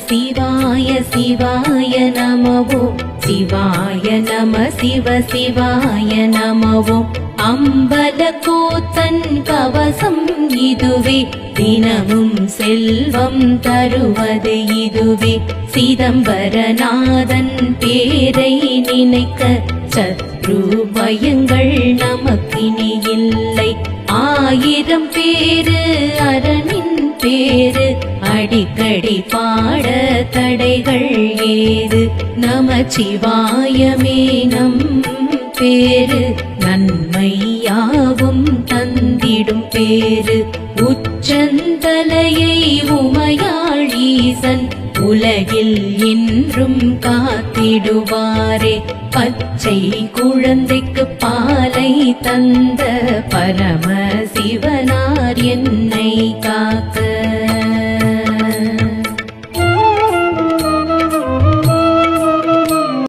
சிவாய சிவாய நமவோ சிவாய நம சிவ சிவாய நமவோ அம்பல கூத்தன் கவசம் இதுவே தினமும் செல்வம் தருவது இதுவே சிதம்பரநாதன் பேரை நினைக்க சத்ரு பயங்கள் நமக்கினி இல்லை 1000 பேரு அரணின் பேரு அடிக்கடி பாட தடைகள் ஏது நமச்சிவாயமே நம் பேரு நன்மையாவும் தந்திடும் பேரு உச்சந்தலையை உமையாள் ஈசன் உலகில் இன்றும் காத்திடுவாரே பச்சை குழந்தைக்கு பாலை தந்த பரம சிவனார் என்னை காக்க